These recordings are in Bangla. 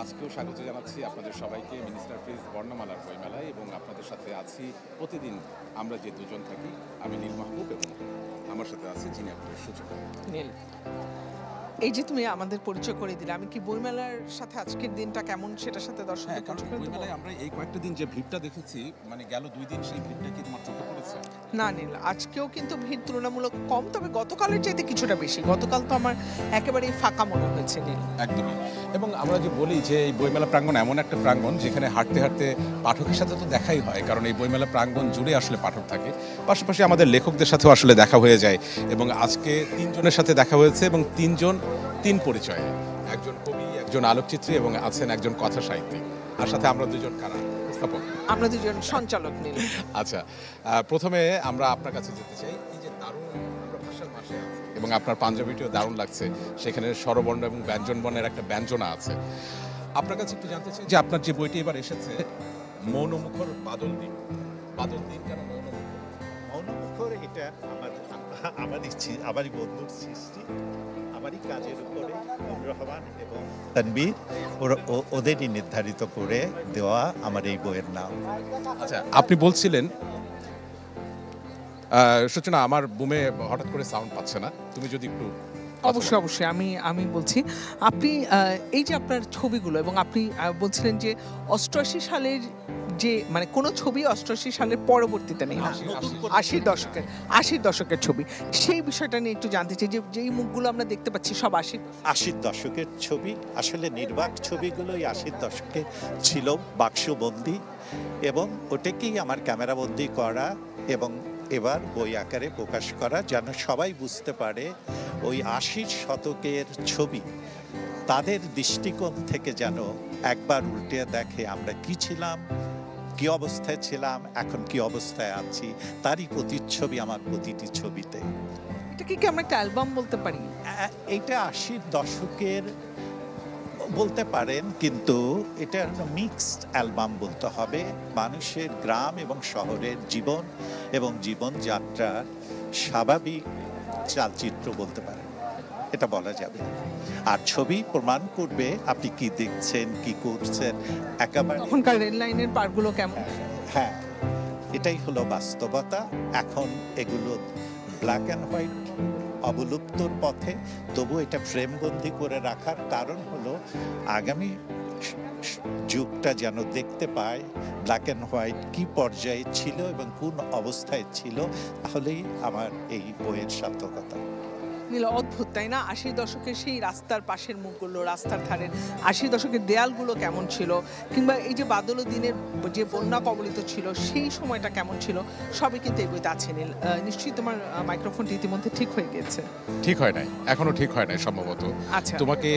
আজকেও স্বাগত জানাচ্ছি আপনাদের সবাইকে মিনিস্টার ফ্রিজ বর্ণমালার বইমেলায় এবং আপনাদের সাথে আছি প্রতিদিন আমরা যে দুজন থাকি, আমি নীল মাহবুব এবং আমার সাথে আছে যিনি আপনাদের সূচনা। নীল, এই যে তুমি আমাদের পরিচয় করে দিলে, আমি কি বইমেলার সাথে আজকের দিনটা কেমন সেটার সাথে দর্শকদের পরিচয় করে দেব? বইমেলায় আমরা এই কয়েকটা দিন যে ভিড়টা দেখেছি, মানে গেল 2 দিন, সেই ভিড়টা কি তোমার চোখে পড়েছে? না নীল, আজকেও কিন্তু ভিড় তুলনামূলক কম, তবে গতকালের চাইতে কিছুটা বেশি। গতকাল তো আমার একেবারেই ফাঁকা মনে হয়েছে নীল। একদমই। এবং আমরা যে বলি যে এই বইমেলা প্রাঙ্গণ এমন একটা প্রাঙ্গণ যেখানে হাঁটতে হাঁটতে পাঠকের সাথে তো দেখাই হয়, কারণ এই বইমেলা প্রাঙ্গণ জুড়ে আসলে পাঠক থাকে, পাশাপাশি আমাদের লেখকদের সাথেও আসলে দেখা হয়ে যায়। এবং আজকে 3 জনের সাথে দেখা হয়েছে এবং 3 জন 3 পরিচয়ে, একজন কবি, একজন আলোকচিত্রী এবং আছেন একজন কথা সাহিত্যিক, আর সাথে আমরা দুজন কারা উপস্থাপক, আমরা দুজন সঞ্চালক নীল। আচ্ছা, প্রথমে আমরা আপনার কাছে যেতে চাই, এই যে দারুণ আমরা ভাষার মাসে আছি এবং আপনার পাঞ্জাবিটিও দারুণ লাগছে, সেখানে স্বরবর্ণ এবং ব্যঞ্জনবর্ণের একটা ব্যঞ্জনা আছে। আপনার কাছে একটু জানতে চাই যে আপনার যে বইটি এবার এসেছে, মৌনমুখর বাদল দিন। বাদল দিন কেন মৌনমুখর? মৌনমুখর এটা আমারই বন্ধুর সৃষ্টি, আমারই কাজের উপরে রহমান এবং তানবীর ওদেরই নির্ধারিত করে দেওয়া আমার এই বইয়ের নাম। আচ্ছা, আপনি বলছিলেন সূচনা, আমার বুমে হঠাৎ করে সাউন্ড পাচ্ছে না, তুমি যদি একটু অবশ্যই অবশ্যই আমি বলছি, আপনি এই যে আপনার ছবিগুলো, এবং আপনি বলছিলেন যে 88 সালের যে, মানে কোন ছবি 88 সালের পরবর্তীতে নেই, 80 দশকের ছবি, সেই বিষয়টা নিয়ে একটু জানতে চাই। যে যেই মুখগুলো আমরা দেখতে পাচ্ছি সব 80 দশকের ছবি, আসলে নির্বাক ছবিগুলোই 80 দশকে ছিল, বাক্সবন্দি, এবং ওটাকেই আমার ক্যামেরাবন্দি করা এবং এবার বই আকারে প্রকাশ করা, যেন সবাই বুঝতে পারে ওই 80 শতকের ছবি তাদের দৃষ্টিকোণ থেকে যেন একবার উল্টে দেখে আমরা কি ছিলাম, কি অবস্থায় ছিলাম, এখন কি অবস্থায় আছি, তারই প্রতিচ্ছবি আমার প্রতিটি ছবিতে। এটাকে কি আমরা একটা অ্যালবাম বলতে পারি? এইটা 80 দশকের বলতে পারেন, কিন্তু এটা মিক্সড অ্যালবাম বলতে হবে। মানুষের গ্রাম এবং শহরের জীবন এবং জীবনযাত্রার স্বাভাবিক চালচিত্র বলতে পারেন, এটা বলা যাবে। আর ছবি প্রমাণ করবে আপনি কি দেখছেন, কি করছেন, একেবারে তখনকার রেল লাইনের পারগুলো কেমন। হ্যাঁ, এটাই হলো বাস্তবতা। এখন এগুলো ব্ল্যাক অ্যান্ড হোয়াইট অবলুপ্তর পথে, তবু এটা ফ্রেমবন্দি করে রাখার কারণ হলো আগামী যুগটা যেন দেখতে পায় ব্ল্যাক অ্যান্ড হোয়াইট কি পর্যায়ে ছিল এবং কোন অবস্থায় ছিল, তাহলেই আমার এই বইয়ের সার্থকতা। নীল, অদ্ভুত তাই না? 80 দশকের সেই রাস্তার পাশের মুখগুলো, রাস্তার ধারের 80 দশকের দেয়ালগুলো কেমন ছিল, কিংবা এই যে বাদল দিনের যে বন্যা কবলিত ছিল সেই সময়টা কেমন ছিল, সবই কিন্তু এই বইতে আছে। নীল, নিশ্চয়ই তোমার মাইক্রোফোনটি ইতিমধ্যে ঠিক হয়ে গেছে। ঠিক হয় নাই, এখনো ঠিক হয় নাই সম্ভবত। আচ্ছা, তোমাকে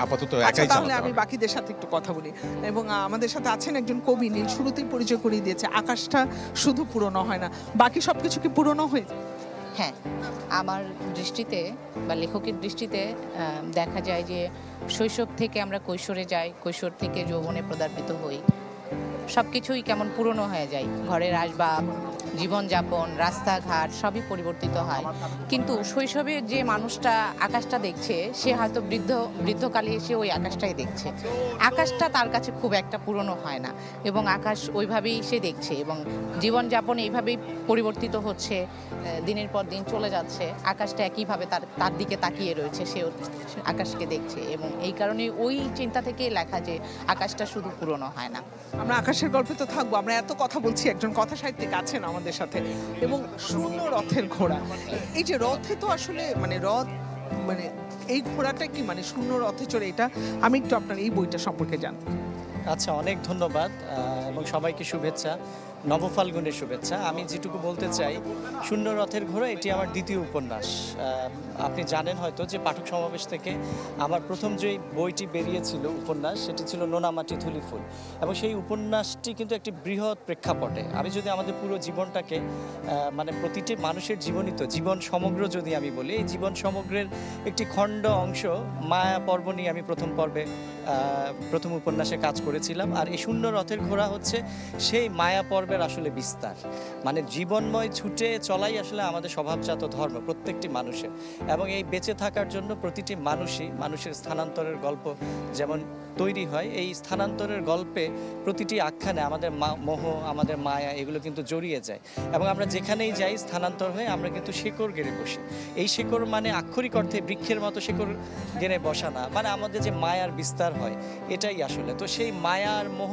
আপাতত আচ্ছা, একাই তাহলে চালাতে আমি হবে। বাকিদের সাথে একটু কথা বলি। এবং আমাদের সাথে আছেন একজন কবি। নীল শুরুতেই পরিচয় করিয়ে দিয়েছে, আকাশটা শুধু পুরনো হয় না, বাকি সবকিছু কি পুরনো হয়ে যায়? হ্যাঁ, আমার দৃষ্টিতে বা লেখকের দৃষ্টিতে দেখা যায় যে শৈশব থেকে আমরা কৈশোরে যাই, কৈশোর থেকে যৌবনে পদার্পিত হই, সব কিছুই কেমন পুরনো হয়ে যায়। ঘরের আসবাব, জীবনযাপন, রাস্তাঘাট সবই পরিবর্তিত হয়, কিন্তু শৈশবে যে মানুষটা আকাশটা দেখছে সে হয়তো বৃদ্ধকালে এসে ওই আকাশটাই দেখছে। আকাশটা তার কাছে খুব একটা পুরনো হয় না এবং আকাশ ওইভাবেই সে দেখছে এবং জীবনযাপন এইভাবেই পরিবর্তিত হচ্ছে, দিনের পর দিন চলে যাচ্ছে, আকাশটা একইভাবে তার দিকে তাকিয়ে রয়েছে, সেও আকাশকে দেখছে, এবং এই কারণে ওই চিন্তা থেকেই লেখা যে আকাশটা শুধু পুরনো হয় না। আমরা আকাশের গল্পে তো থাকবো, আমরা এত কথা বলছি, একজন কথা সাহিত্যিক আছেন আমাদের সাথে, এবং শূন্য রথের ঘোড়া। এই যে রথে তো আসলে মানে রথ, মানে এই ঘোড়াটা কি, মানে শূন্য রথে চড়ে, এটা আমি একটু আপনার এই বইটা সম্পর্কে জানবো। আচ্ছা, অনেক ধন্যবাদ এবং সবাইকে শুভেচ্ছা, নবফাল্গুনের শুভেচ্ছা। আমি যেটুকু বলতে চাই, শূন্য রথের ঘোড়া এটি আমার দ্বিতীয় উপন্যাস। আপনি জানেন হয়তো যে পাঠক সমাবেশ থেকে আমার প্রথম যে বইটি বেরিয়েছিল উপন্যাস, সেটি ছিল নোনামাটি ধুলিফুল, এবং সেই উপন্যাসটি কিন্তু একটি বৃহৎ প্রেক্ষাপটে। আমি যদি আমাদের পুরো জীবনটাকে, মানে প্রতিটি মানুষের জীবনিত জীবন সমগ্র যদি আমি বলি, এই জীবন সমগ্রের একটি খণ্ড অংশ মায়া পর্ব নিয়ে আমি প্রথম উপন্যাসে কাজ করেছিলাম। আর এই শূন্য রথের ঘোড়া হচ্ছে সেই মায়া পর্বের আসলে বিস্তার। মানে জীবনময় ছুটে চলাই আসলে আমাদের স্বভাবজাত ধর্ম প্রত্যেকটি মানুষের, এবং এই বেঁচে থাকার জন্য প্রতিটি মানুষের স্থানান্তরের গল্প যেমন তৈরি হয়, এই স্থানান্তরের গল্পে প্রতিটি আখ্যানে আমাদের মোহ, আমাদের মায়া এগুলো কিন্তু জড়িয়ে যায়। এবং আমরা যেখানেই যাই স্থানান্তর হয়ে আমরা কিন্তু শিকড় গেড়ে বসি। এই শিকড় মানে আক্ষরিক অর্থে বৃক্ষের মতো শিকড় গেড়ে বসা না, মানে আমাদের যে মায়ার বিস্তার হয় এটাই আসলে। তো সেই মায়ার মোহ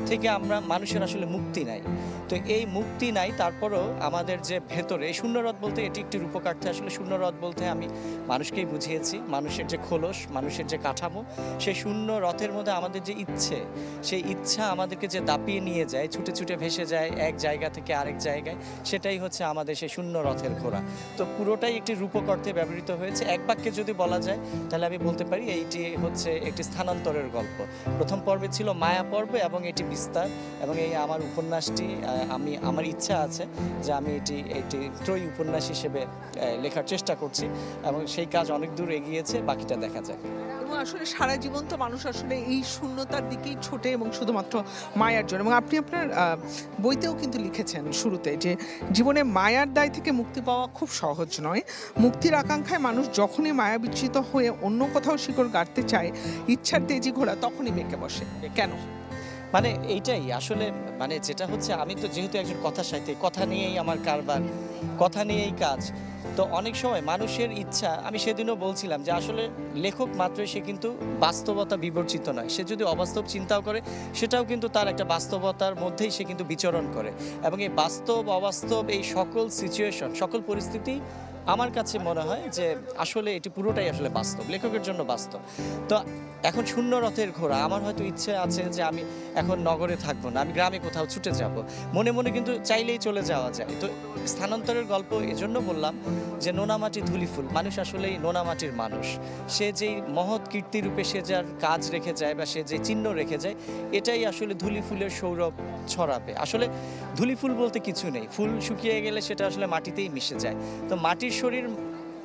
থেকে আমরা মানুষের আসলে মুক্তি নাই। তো এই মুক্তি নাই, তারপরেও আমাদের যে ভেতরে এই শূন্যরথ বলতে এটি একটি রূপকার্থে, আসলে শূন্যরথ বলতে আমি মানুষকেই বুঝিয়েছি, মানুষের যে খোলস, মানুষের যে কাঠামো, সেই শূন্য রথের মধ্যে আমাদের যে ইচ্ছে, সেই ইচ্ছা আমাদেরকে যে দাপিয়ে নিয়ে যায়, ছুটে ছুটে ভেসে যায় এক জায়গা থেকে আরেক জায়গায়, সেটাই হচ্ছে আমাদের সেই শূন্য রথের ঘোড়া। তো পুরোটাই একটি রূপক অর্থে ব্যবহৃত হয়েছে। এক বাক্যে যদি বলা যায় তাহলে আমি বলতে পারি এইটি হচ্ছে একটি স্থানান্তরের গল্প। প্রথম পর্বে ছিল মায়া পর্ব এবং এটি বিস্তার, এবং এই আমার উপন্যাসটি আমার ইচ্ছা আছে যে আমি এটি ত্রয়ী উপন্যাস হিসেবে লেখার চেষ্টা করছি, এবং সেই কাজ অনেক দূর এগিয়েছে, বাকিটা দেখা যায়। এবং আসলে সারা জীবন তো মানুষ আসলে এই শূন্যতার দিকেই ছোটে, এবং শুধুমাত্র মায়ার জন্য। এবং আপনি আপনার বইতেও কিন্তু লিখেছেন শুরুতে যে জীবনে মায়ার দায় থেকে মুক্তি পাওয়া খুব সহজ নয়। মুক্তির আকাঙ্ক্ষায় মানুষ যখনই মায়া বিচ্যুত হয়ে অন্য কোথাও শিকড় গাড়তে চায়, ইচ্ছার তেজি ঘোড়া তখনই বেঁকে বসে। কেন? মানে এইটাই আসলে, মানে যেটা হচ্ছে, আমি তো যেহেতু একজন কথা সাহিত্যিক, কথা নিয়েই আমার কারবার, কথা নিয়েই কাজ। তো অনেক সময় মানুষের ইচ্ছা, আমি সেদিনও বলছিলাম যে আসলে লেখক মাত্রই সে কিন্তু বাস্তবতা বিবর্জিত নয়, সে যদি অবাস্তব চিন্তাও করে সেটাও কিন্তু তার একটা বাস্তবতার মধ্যেই সে কিন্তু বিচরণ করে। এবং এই বাস্তব অবাস্তব এই সকল সিচুয়েশন, সকল পরিস্থিতি আমার কাছে মনে হয় যে আসলে এটি পুরোটাই আসলে বাস্তব, লেখকের জন্য বাস্তব। তো এখন শূন্য রথের ঘোড়া, আমার হয়তো ইচ্ছে আছে যে আমি এখন নগরে থাকবো না, আমি গ্রামে কোথাও ছুটে যাব, মনে মনে কিন্তু চাইলেই চলে যাওয়া যায়। তো স্থানান্তরের গল্প এজন্য বললাম যে নোনামাটি ধুলিফুল, মানুষ আসলেই নোনামাটির মানুষ। সে যেই মহৎ কীর্তিরূপে সে যার কাজ রেখে যায় বা সে যে চিহ্ন রেখে যায়, এটাই আসলে ধুলিফুলের সৌরভ ছড়াবে। আসলে ধুলিফুল বলতে কিছু নেই, ফুল শুকিয়ে গেলে সেটা আসলে মাটিতেই মিশে যায়। তো মাটির শরীর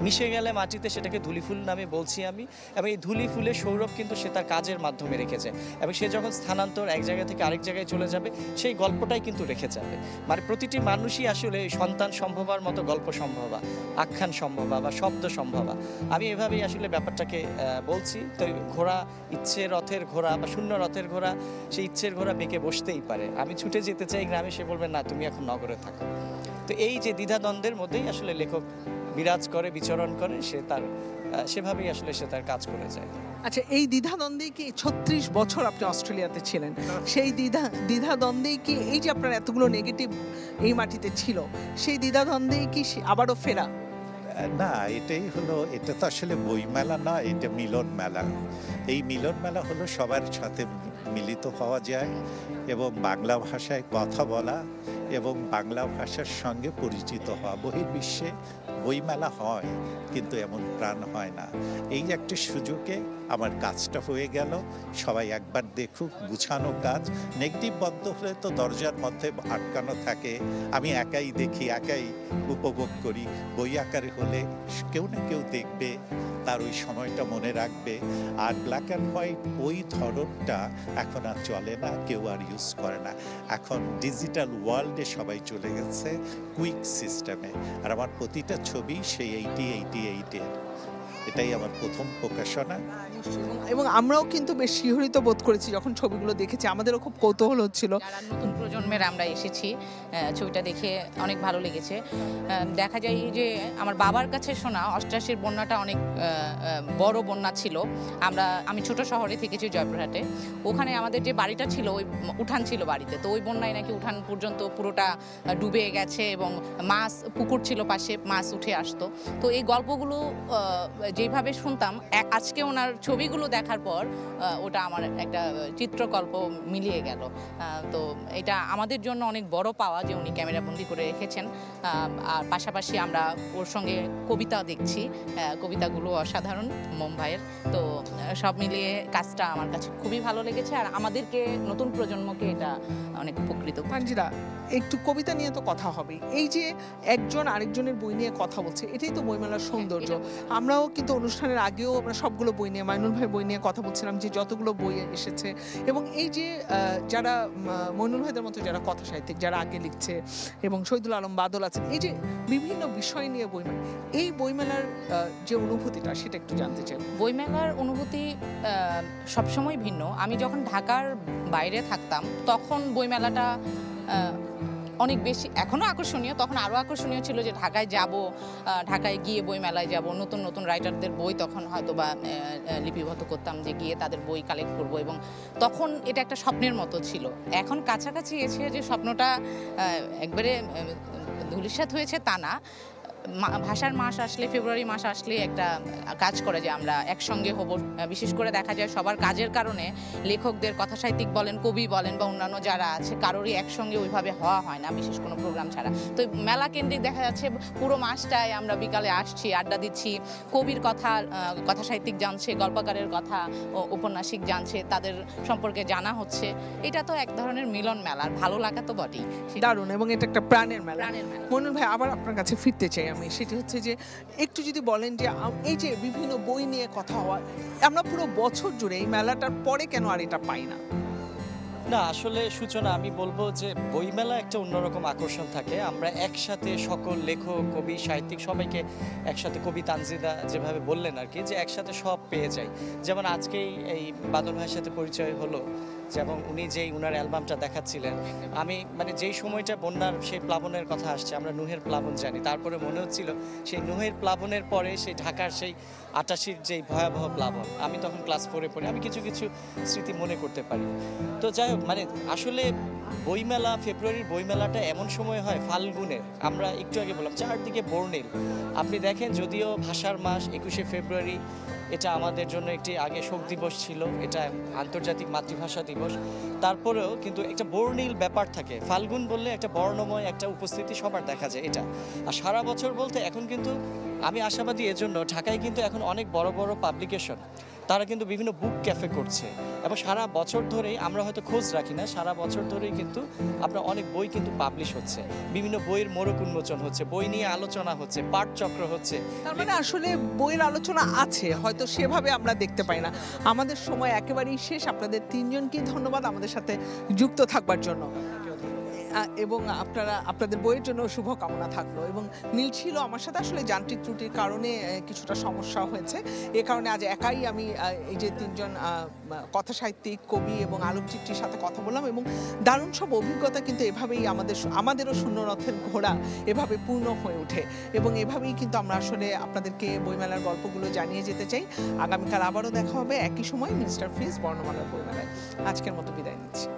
মিশে গেলে মাটিতে সেটাকে ধুলিফুল নামে বলছি আমি। এবং এই ধুলি ফুলের সৌরভ কিন্তু সে তার কাজের মাধ্যমে রেখে যায়, এবং সে যখন স্থানান্তর এক জায়গা থেকে আরেক জায়গায় চলে যাবে সেই গল্পটাই কিন্তু রেখে যাবে। মানে প্রতিটি মানুষই আসলে সন্তান সম্ভবার মতো গল্প সম্ভবা, আখ্যান সম্ভবা বা শব্দ সম্ভবা। আমি এভাবেই আসলে ব্যাপারটাকে বলছি। তো ঘোড়া, ইচ্ছে রথের ঘোড়া বা শূন্য রথের ঘোড়া, সেই ইচ্ছের ঘোড়া বেঁকে বসতেই পারে। আমি ছুটে যেতে চাই গ্রামে, সে বলবে না তুমি এখন নগরে থাকো। তো এই যে দ্বিধাদ্বন্দ্বের মধ্যেই আসলে লেখক বিরাজ করে, বিচরণ করে, সে তার সেভাবেই আসলে সে তার কাজ করে যায়। আচ্ছা, এই দ্বিধাদ্বন্দ্বেই কি 36 বছর আপনি অস্ট্রেলিয়াতে ছিলেন, সেই দ্বিধাদ্বন্দ্বেই কি এই যে আপনার এতগুলো নেগেটিভ এই মাটিতে ছিল, সেই দ্বিধাদ্বন্দ্বেই কি আবারও ফেরা? না, এটাই হলো, এটা তো আসলে বইমেলা না, এটা মিলন মেলা। এই মিলন মেলা হলো সবার সাথে মিলিত হওয়া যায় এবং বাংলা ভাষায় কথা বলা এবং বাংলা ভাষার সঙ্গে পরিচিত হওয়া। বহির্বিশ্বে বইমেলা হয় কিন্তু এমন প্রাণ হয় না। এই একটা সুযোগে আমার কাজটা হয়ে গেল। সবাই একবার দেখুক, গুছানো কাজ। নেগেটিভ বন্ধ হলে তো দরজার মধ্যে আটকানো থাকে, আমি একাই দেখি, একাই উপভোগ করি। বই আকারে হলে কেউ না কেউ দেখবে, তার ওই সময়টা মনে রাখবে। আর ব্ল্যাক অ্যান্ড হোয়াইট ওই ধরনটা এখন আর চলে না, কেউ আর ইউজ করে না। এখন ডিজিটাল ওয়ার্ল্ডে সবাই চলে গেছে কুইক সিস্টেমে। আর আমার প্রতিটা ছবি সেই 88 এটাই আমার প্রথম প্রকাশনা। এবং আমরাও কিন্তু বেশ শিহরিত বোধ করেছি যখন ছবিগুলো দেখেছি, আমাদেরও খুব কৌতূহল হচ্ছিল। যারা নতুন প্রজন্মের আমরা এসেছি, ছবিটা দেখে অনেক ভালো লেগেছে। দেখা যায় যে আমার বাবার কাছে শোনা 88-র বন্যাটা অনেক বড় বন্যা ছিল। আমি ছোট শহরে থেকেছি, জয়পুরহাটে। ওখানে আমাদের যে বাড়িটা ছিল, ওই উঠান ছিল বাড়িতে, তো ওই বন্যায় নাকি উঠান পর্যন্ত পুরোটা ডুবে গেছে, এবং মাছ, পুকুর ছিল পাশে, মাছ উঠে আসতো। তো এই গল্পগুলো যেভাবে শুনতাম, আজকে ওনার ছবিগুলো দেখার পর ওটা আমার একটা চিত্রকল্প মিলিয়ে গেল। তো এটা আমাদের জন্য অনেক বড় পাওয়া যে উনি ক্যামেরাবন্দি করে রেখেছেন। আর পাশাপাশি আমরা ওর সঙ্গে কবিতা দেখছি, কবিতাগুলো অসাধারণ মোম ভাইয়ের। তো সব মিলিয়ে কাজটা আমার কাছে খুবই ভালো লেগেছে, আর আমাদেরকে, নতুন প্রজন্মকে এটা অনেক উপকৃত। তানজিলা, একটু কবিতা নিয়ে তো কথা হবে। এই যে একজন আরেকজনের বই নিয়ে কথা বলছে, এটাই তো বইমেলার সৌন্দর্য। আমরাও কিন্তু কিন্তু অনুষ্ঠানের আগেও আমরা সবগুলো বই নিয়ে, মাইনুল ভাই বই নিয়ে কথা বলছিলাম যে যতগুলো বই এসেছে, এবং এই যে যারা মইনুল ভাইদের মতো যারা কথা সাহিত্যিক যারা আগে লিখছে, এবং শহীদুল আলম বাদল আছেন, এই যে বিভিন্ন বিষয় নিয়ে বইমেলা, এই বইমেলার যে অনুভূতিটা সেটা একটু জানতে চাই। বইমেলার অনুভূতি সবসময় ভিন্ন। আমি যখন ঢাকার বাইরে থাকতাম তখন বইমেলাটা অনেক বেশি, এখনও আকর্ষণীয়, তখন আরও আকর্ষণীয় ছিল যে ঢাকায় যাব, ঢাকায় গিয়ে বইমেলায় যাব, নতুন নতুন রাইটারদের বই তখন হয়তো বা লিপিবদ্ধ করতাম, যে গিয়ে তাদের বই কালেক্ট করব, এবং তখন এটা একটা স্বপ্নের মতো ছিল। এখন কাছাকাছি এসে যে স্বপ্নটা একবারে ধূলিসাৎ হয়েছে তা না। ভাষার মাস আসলে, ফেব্রুয়ারি মাস আসলে একটা কাজ করে যে আমরা একসঙ্গে হব। বিশেষ করে দেখা যায় সবার কাজের কারণে লেখকদের, কথা সাহিত্যিক বলেন, কবি বলেন বা অন্যান্য যারা আছে, কারোরই একসঙ্গে ওইভাবে হওয়া হয় না বিশেষ কোনো প্রোগ্রাম ছাড়া। তো মেলা কেন্দ্রিক দেখা যাচ্ছে পুরো মাসটায় আমরা বিকালে আসছি, আড্ডা দিচ্ছি, কবির কথা, কথা সাহিত্যিক জানছে, গল্পকারের কথা, উপন্যাসিক জানছে, তাদের সম্পর্কে জানা হচ্ছে। এটা তো এক ধরনের মিলন মেলার ভালো লাগা তো বটেই, দারুণ, এবং এটা একটা প্রাণের মেলা। প্রাণের মেলা। মইনুল ভাই, আবার আপনার কাছে ফিরতে চাই আমি, সেটি হচ্ছে যে একটু যদি বলেন যে এই যে বিভিন্ন বই নিয়ে কথা হওয়া, আমরা পুরো বছর জুড়ে এই মেলাটার পরে কেন আর এটা পাই না? না, আসলে সূচনা, আমি বলবো যে বইমেলা একটা অন্যরকম আকর্ষণ থাকে। আমরা একসাথে সকল লেখক, কবি, সাহিত্যিক সবাইকে একসাথে, কবি তানজিদা যেভাবে বললেন আর কি, যে একসাথে সব পেয়ে যাই। যেমন আজকেই এই বাদল ভাইয়ের সাথে পরিচয় হলো, যেমন উনি যেই উনার অ্যালবামটা দেখাচ্ছিলেন, আমি মানে যেই সময়টা বন্যার সেই প্লাবনের কথা আসছে, আমরা নুহের প্লাবন জানি, তারপরে মনে হচ্ছিল সেই নুহের প্লাবনের পরে সেই ঢাকার সেই 88-র যেই ভয়াবহ প্লাবন, আমি তখন ক্লাস 4-এ পড়ি, আমি কিছু কিছু স্মৃতি মনে করতে পারি। তো যাই হোক, মানে আসলে বইমেলা, ফেব্রুয়ারির বইমেলাটা এমন সময় হয় ফাল্গুনের, আমরা একটু আগে বললাম চারদিকে বর্ণিল। আপনি দেখেন, যদিও ভাষার মাস 21শে ফেব্রুয়ারি, এটা আমাদের জন্য একটি আগে শোক দিবস ছিল, এটা আন্তর্জাতিক মাতৃভাষা দিবস, তারপরেও কিন্তু একটা বর্ণিল ব্যাপার থাকে। ফাল্গুন বললে একটা বর্ণময় একটা উপস্থিতি সবার দেখা যায় এটা। আর সারা বছর বলতে এখন কিন্তু আমি আশাবাদী এজন্য, ঢাকায় কিন্তু এখন অনেক বড় বড় পাবলিকেশন তারা কিন্তু বিভিন্ন বুক ক্যাফে করছে, এবং সারা বছর ধরেই, আমরা হয়তো খোঁজ রাখি না, সারা বছর ধরেই কিন্তু আপনার অনেক বই কিন্তু পাবলিশ হচ্ছে, বিভিন্ন বইয়ের মোড়ক উন্মোচন হচ্ছে, বই নিয়ে আলোচনা হচ্ছে, পাঠচক্র হচ্ছে। তার মানে আসলে বইয়ের আলোচনা আছে, হয়তো সেভাবে আমরা দেখতে পাই না। আমাদের সময় একেবারেই শেষ। আপনাদের তিনজনকেই ধন্যবাদ আমাদের সাথে যুক্ত থাকবার জন্য, এবং আপনাদের বইয়ের জন্য শুভকামনা থাকলো। এবং নীল ছিল আমার সাথে, আসলে যান্ত্রিক ত্রুটির কারণে কিছুটা সমস্যা হয়েছে, এ কারণে আজ একাই আমি এই যে তিনজন কথা সাহিত্যিক, কবি এবং আলোকচিত্রীর সাথে কথা বললাম, এবং দারুণ সব অভিজ্ঞতা কিন্তু এভাবেই আমাদেরও শূন্য রথের ঘোড়া এভাবে পূর্ণ হয়ে ওঠে, এবং এভাবেই কিন্তু আমরা আসলে আপনাদেরকে বইমেলার গল্পগুলো জানিয়ে যেতে চাই। আগামীকাল আবারও দেখা হবে একই সময় মিস্টার ফ্রিজ বর্ণমালার বইমেলায়। আজকের মতো বিদায় নিচ্ছি।